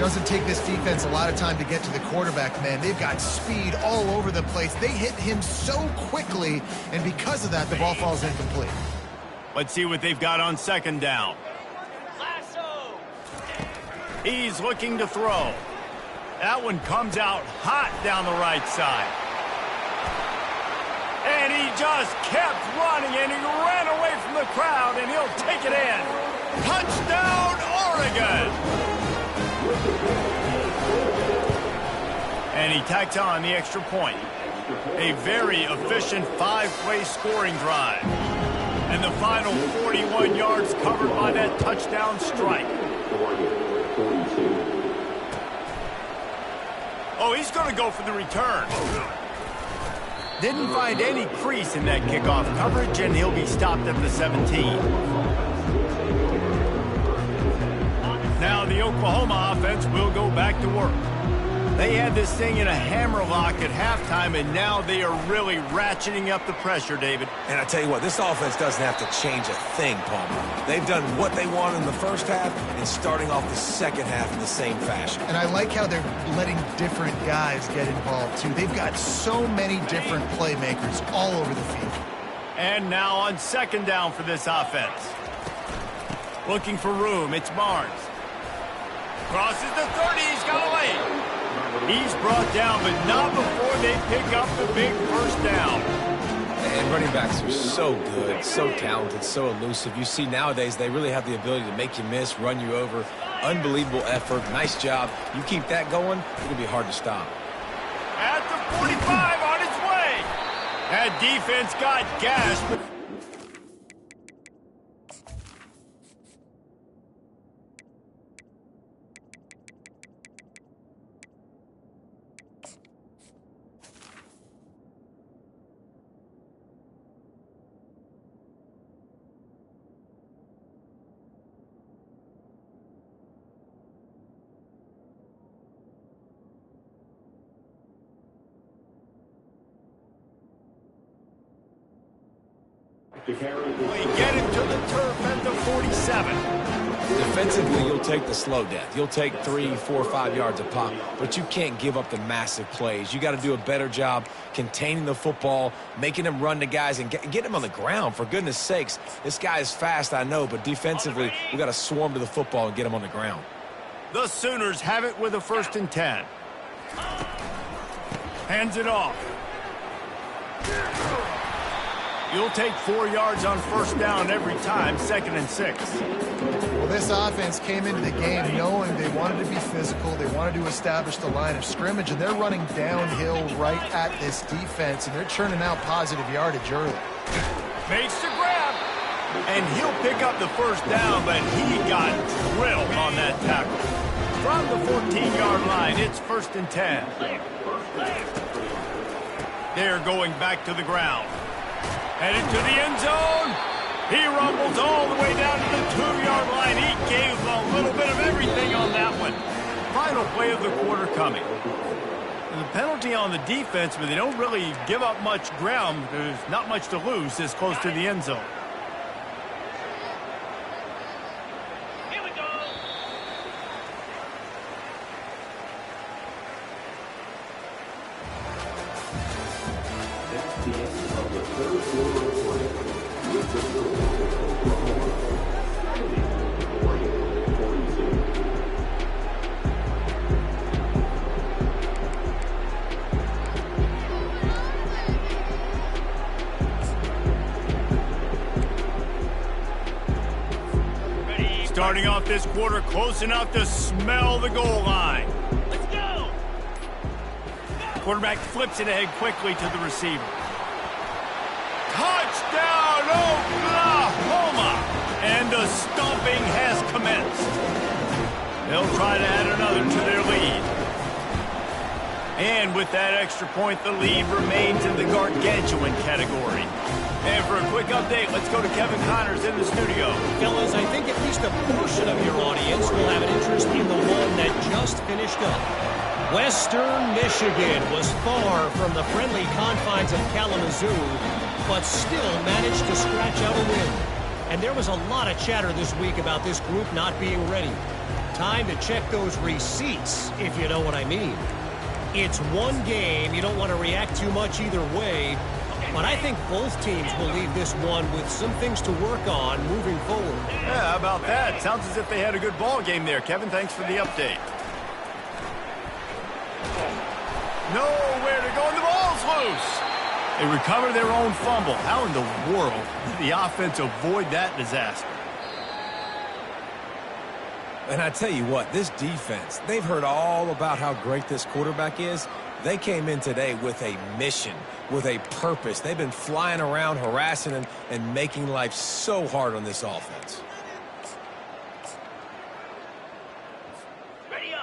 Doesn't take this defense a lot of time to get to the quarterback, man. They've got speed all over the place. They hit him so quickly, and because of that, the ball falls incomplete. Let's see what they've got on second down. He's looking to throw. That one comes out hot down the right side. And he just kept running, and he ran away from the crowd, and he'll take it in. Touchdown, Oregon! And he tacks on the extra point. A very efficient five-play scoring drive. And the final 41 yards covered by that touchdown strike. Oh, he's going to go for the return. Didn't find any crease in that kickoff coverage, and he'll be stopped at the 17. Now the Oklahoma offense will go back to work. They had this thing in a hammerlock at halftime, and now they are really ratcheting up the pressure, David. And I tell you what, this offense doesn't have to change a thing, Palmer. They've done what they wanted in the first half and starting off the second half in the same fashion. And I like how they're letting different guys get involved, too. They've got so many different playmakers all over the field. And now on second down for this offense. Looking for room, it's Barnes. Crosses the 30, he's got a lane. He's brought down, but not before they pick up the big first down. And running backs are so good, so talented, so elusive. You see nowadays they really have the ability to make you miss, run you over. Unbelievable effort. Nice job. You keep that going, it'll be hard to stop. At the 45 on its way. That defense got gashed, but we get him to the turf at the 47. Defensively, you'll take the slow death. You'll take 3, 4, 5 yards a pop, but you can't give up the massive plays. You got to do a better job containing the football, making them run to guys, and get him on the ground. For goodness sakes, this guy is fast, I know, but defensively, we got to swarm to the football and get him on the ground. The Sooners have it with a 1st and 10. Hands it off. You'll take 4 yards on first down every time, 2nd and 6. Well, this offense came into the game knowing they wanted to be physical, they wanted to establish the line of scrimmage, and they're running downhill right at this defense, and they're churning out positive yardage early. Makes the grab, and he'll pick up the first down, but he got drilled on that tackle. From the 14-yard line, it's 1st and 10. They're going back to the ground. Headed to the end zone. He rumbles all the way down to the 2-yard line. He gave a little bit of everything on that one. Final play of the quarter coming. There's a penalty on the defense, but they don't really give up much ground. There's not much to lose this close to the end zone. Starting off this quarter close enough to smell the goal line. Let's go! Quarterback flips it ahead quickly to the receiver. Touchdown, Oklahoma! And the stomping has commenced. They'll try to add another to their lead. And with that extra point, the lead remains in the gargantuan category. And for a quick update, let's go to Kevin Connors in the studio. Fellas, I think at least a portion of your audience will have an interest in the one that just finished up. Western Michigan was far from the friendly confines of Kalamazoo, but still managed to scratch out a win. And there was a lot of chatter this week about this group not being ready. Time to check those receipts, if you know what I mean. It's one game. You don't want to react too much either way. But I think both teams will leave this one with some things to work on moving forward. Yeah, how about that? Sounds as if they had a good ball game there. Kevin, thanks for the update. Nowhere to go, and the ball's loose. They recover their own fumble. How in the world did the offense avoid that disaster? And I tell you what, this defense, they've heard all about how great this quarterback is. They came in today with a mission, with a purpose. They've been flying around, harassing him, and making life so hard on this offense.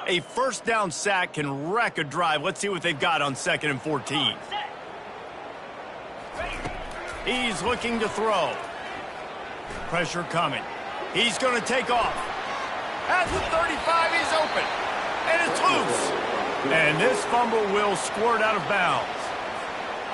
A first down sack can wreck a drive. Let's see what they've got on 2nd and 14. He's looking to throw. Pressure coming. He's going to take off. At the 35, he's open. And it's loose. And this fumble will squirt out of bounds.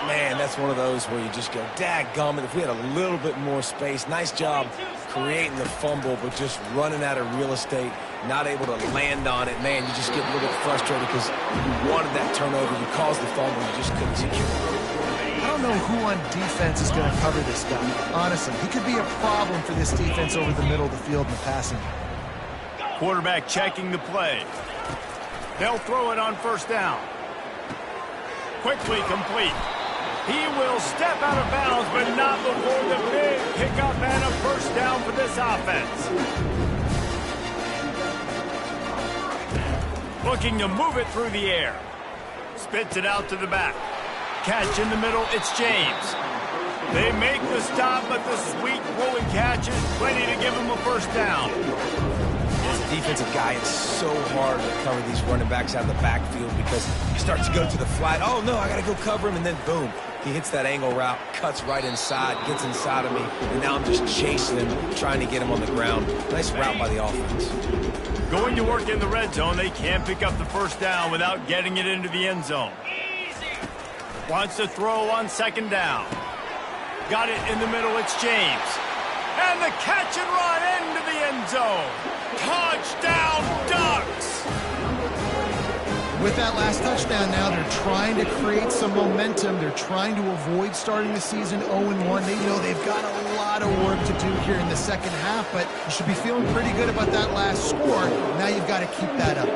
Man, that's one of those where you just go, dadgummit, if we had a little bit more space. Nice job creating the fumble, but just running out of real estate, not able to land on it. Man, you just get a little bit frustrated because you wanted that turnover. You caused the fumble. You just couldn't secure it. I don't know who on defense is going to cover this guy. Honestly, he could be a problem for this defense over the middle of the field in the passing game. Quarterback checking the play. They'll throw it on first down. Quickly complete. He will step out of bounds, but not before the big pickup and a first down for this offense. Looking to move it through the air. Spits it out to the back. Catch in the middle, it's James. They make the stop, but the sweet rolling catch is plenty to give him a first down. As a defensive guy, it's so hard to cover these running backs out of the backfield because he starts to go to the flat. Oh, no, I got to go cover him, and then boom. He hits that angle route, cuts right inside, gets inside of me, and now I'm just chasing him, trying to get him on the ground. Nice route by the offense. Going to work in the red zone. They can't pick up the first down without getting it into the end zone. Wants to throw on second down. Got it in the middle, it's James. And the catch and run into the end zone. Touchdown, Ducks! With that last touchdown now, they're trying to create some momentum. They're trying to avoid starting the season 0-1. They know they've got a lot of work to do here in the second half, but you should be feeling pretty good about that last score. Now you've got to keep that up.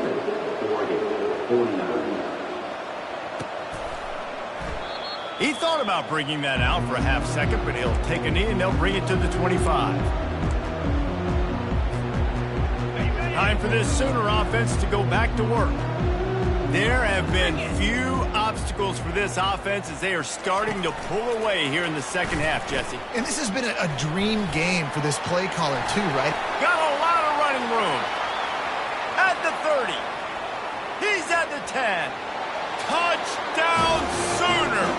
He thought about bringing that out for a half second, but he'll take a knee and they'll bring it to the 25. Time for this Sooner offense to go back to work. There have been few obstacles for this offense as they are starting to pull away here in the second half, Jesse. And this has been a dream game for this play caller too, right? Got a lot of running room. At the 30. He's at the 10. Touchdown Sooner!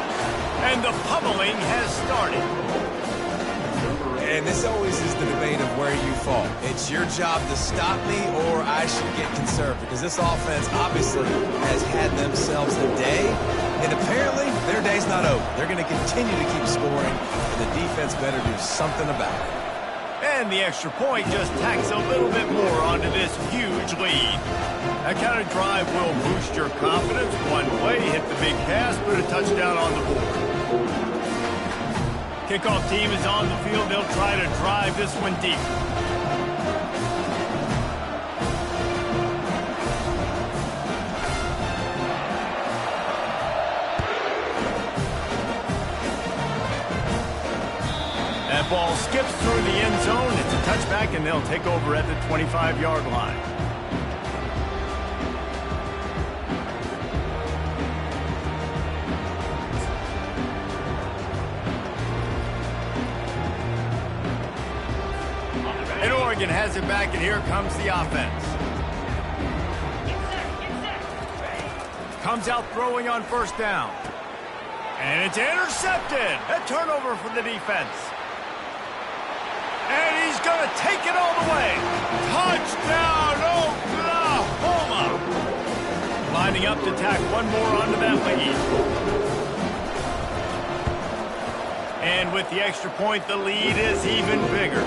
And the pummeling has started. And this always is the debate of where you fall. It's your job to stop me or I should get conservative because this offense obviously has had themselves a day, and apparently their day's not over. They're going to continue to keep scoring, and the defense better do something about it. And the extra point just tacks a little bit more onto this huge lead. That kind of drive will boost your confidence. One play, hit the big pass, put a touchdown on the board. Kickoff team is on the field. They'll try to drive this one deep. That ball skips through the end zone. It's a touchback, and they'll take over at the 25-yard line. And Oregon has it back, and here comes the offense. Comes out throwing on first down. And it's intercepted. A turnover for the defense. And he's going to take it all the way. Touchdown, Oklahoma. Lining up to tack one more onto that lead. And with the extra point, the lead is even bigger.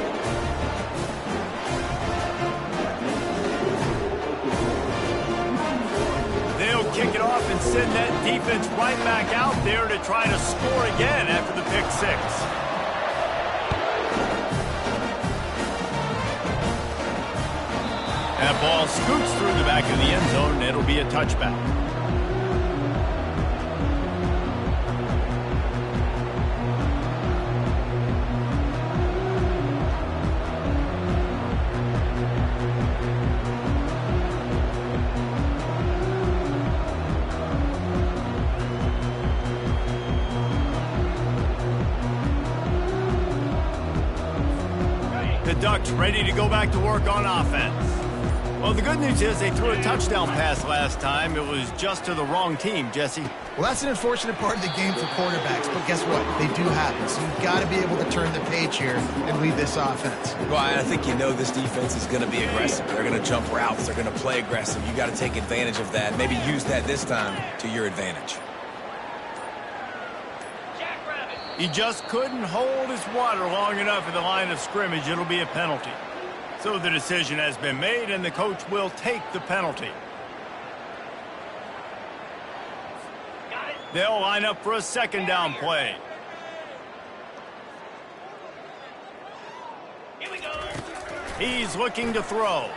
They'll kick it off and send that defense right back out there to try to score again after the pick six. That ball scoots through the back of the end zone, and it'll be a touchback. The Ducks ready to go back to work on offense. Well, the good news is they threw a touchdown pass last time. It was just to the wrong team, Jesse. Well, that's an unfortunate part of the game for quarterbacks, but guess what? They do happen, so you've got to be able to turn the page here and lead this offense. Well, I think you know this defense is going to be aggressive. They're going to jump routes. They're going to play aggressive. You got to take advantage of that. Maybe use that this time to your advantage. He just couldn't hold his water long enough at the line of scrimmage. It'll be a penalty. So the decision has been made, and the coach will take the penalty. They'll line up for a second down play. Here we go. He's looking to throw.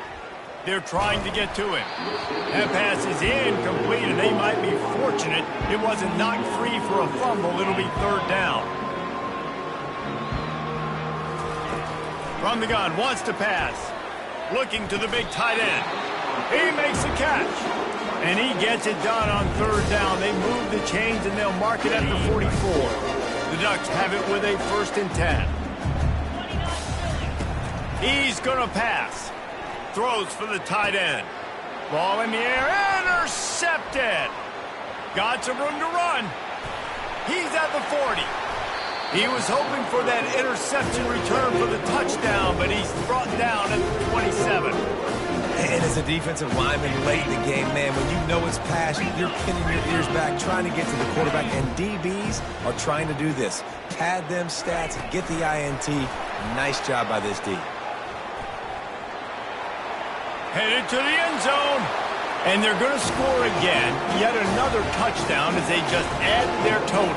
They're trying to get to him. That pass is incomplete, and they might be fortunate it wasn't knocked free for a fumble. It'll be third down. From the gun, wants to pass. Looking to the big tight end. He makes the catch. And he gets it done on third down. They move the chains, and they'll mark it at the 44. The Ducks have it with a 1st and 10. He's going to pass. Throws for the tight end. Ball in the air. Intercepted. Got some room to run. He's at the 40. He was hoping for that interception return for the touchdown, but he's brought down at the 27. And as a defensive lineman late in the game, man, when you know it's passed, you're pinning your ears back, trying to get to the quarterback, and DBs are trying to do this. Pad them stats, get the INT. Nice job by this D. Headed to the end zone. And they're going to score again. Yet another touchdown as they just add their total.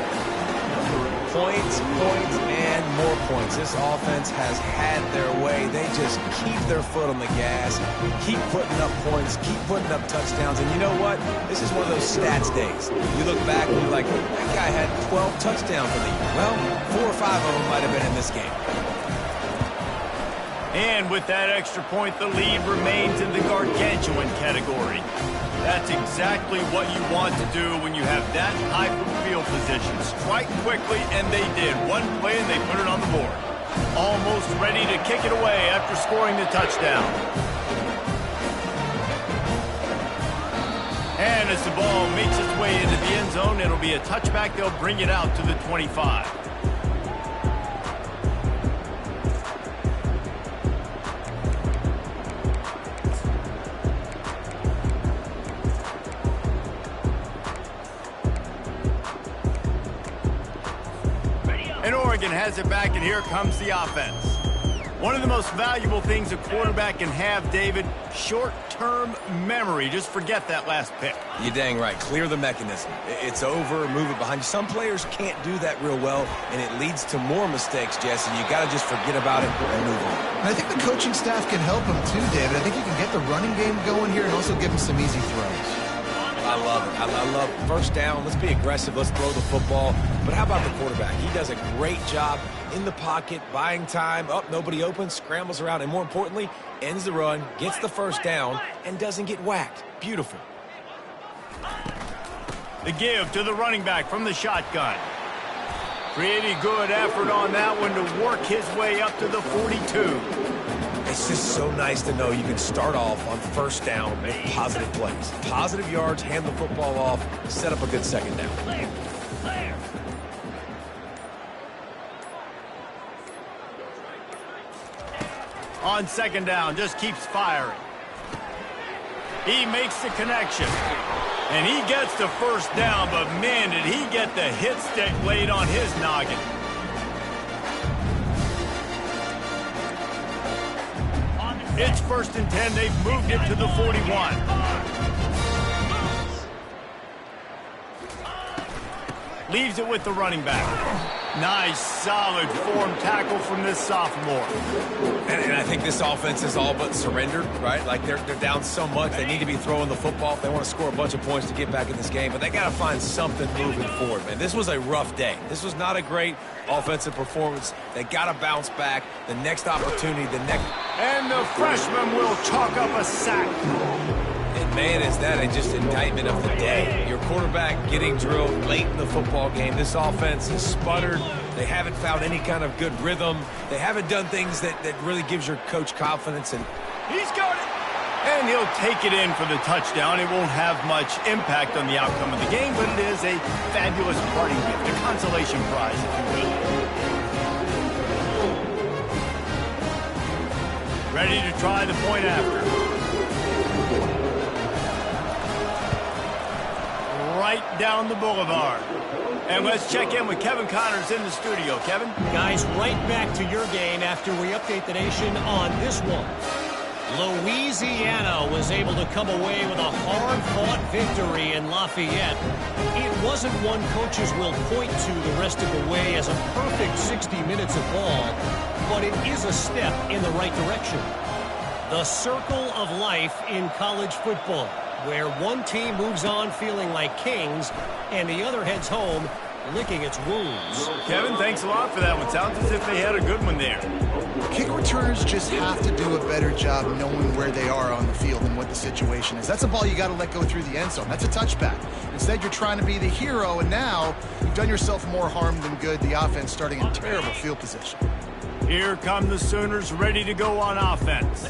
Points, points, and more points. This offense has had their way. They just keep their foot on the gas, keep putting up points, keep putting up touchdowns. And you know what? This is one of those stats days. You look back and you're like, that guy had 12 touchdowns for the year. Well, 4 or 5 of them might have been in this game. And with that extra point, the lead remains in the gargantuan category. That's exactly what you want to do when you have that type of field position. Strike quickly, and they did. One play, and they put it on the board. Almost ready to kick it away after scoring the touchdown. And as the ball makes its way into the end zone, it'll be a touchback. They'll bring it out to the 25. And Oregon has it back, and here comes the offense. One of the most valuable things a quarterback can have, David, short-term memory. Just forget that last pick. You're dang right. Clear the mechanism. It's over, move it behind you. Some players can't do that real well, and it leads to more mistakes, Jesse. You got to just forget about it and move on. And I think the coaching staff can help him too, David. I think you can get the running game going here and also give him some easy throws. I love it. I love it. First down, let's be aggressive. Let's throw the football. But how about the quarterback? He does a great job in the pocket, buying time. Up, nobody open, scrambles around, and more importantly, ends the run, gets the first down, and doesn't get whacked. Beautiful. The give to the running back from the shotgun. Pretty good effort on that one to work his way up to the 42. It's just so nice to know you can start off on first down with positive plays. Positive yards, hand the football off, set up a good second down. On second down, just keeps firing. He makes the connection. And he gets the first down, but man, did he get the hit stick laid on his noggin. It's 1st and 10. They've moved it to the 41. Leaves it with the running back. Nice, solid form tackle from this sophomore. And I think this offense is all but surrendered, right? Like they're down so much, they need to be throwing the football if they want to score a bunch of points to get back in this game. But they got to find something moving forward, man. This was a rough day. This was not a great offensive performance. They got to bounce back. The next opportunity, the next. And the freshman will chalk up a sack. And, man, is that just indictment of the day. Your quarterback getting drilled late in the football game. This offense has sputtered. They haven't found any kind of good rhythm. They haven't done things that really gives your coach confidence. And he's got it. And he'll take it in for the touchdown. It won't have much impact on the outcome of the game, but it is a fabulous parting gift, a consolation prize, if you will. Ready to try the point after. Right down the boulevard. And let's check in with Kevin Connors in the studio. Kevin? Guys, right back to your game after we update the nation on this one. Louisiana was able to come away with a hard-fought victory in Lafayette. It wasn't one coaches will point to the rest of the way as a perfect 60 minutes of ball, but it is a step in the right direction. The circle of life in college football, where one team moves on feeling like kings and the other heads home licking its wounds. Kevin, thanks a lot for that one. Sounds as if they had a good one there. Kick returners just have to do a better job knowing where they are on the field and what the situation is. That's a ball you got to let go through the end zone. That's a touchback. Instead, you're trying to be the hero, and now you've done yourself more harm than good. The offense starting in terrible field position. Here come the Sooners ready to go on offense.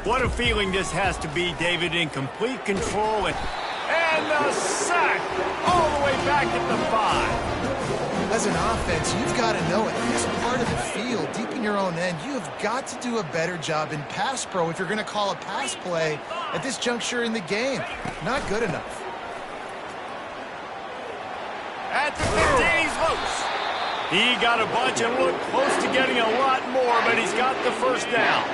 What a feeling this has to be, David, in complete control. And a sack all the way back at the 5. As an offense, you've got to know it. This part of the field, deep in your own end, you have got to do a better job in pass pro if you're going to call a pass play at this juncture in the game. Not good enough. At the 15, he's loose. He got a bunch and looked close to getting a lot more, but he's got the first down.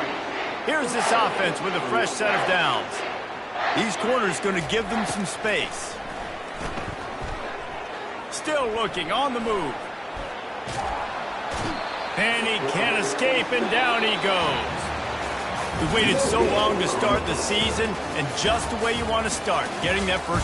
Here's this offense with a fresh set of downs. These corners going to give them some space. Still looking on the move. And he can't escape, and down he goes. We waited so long to start the season, and just the way you want to start, getting that first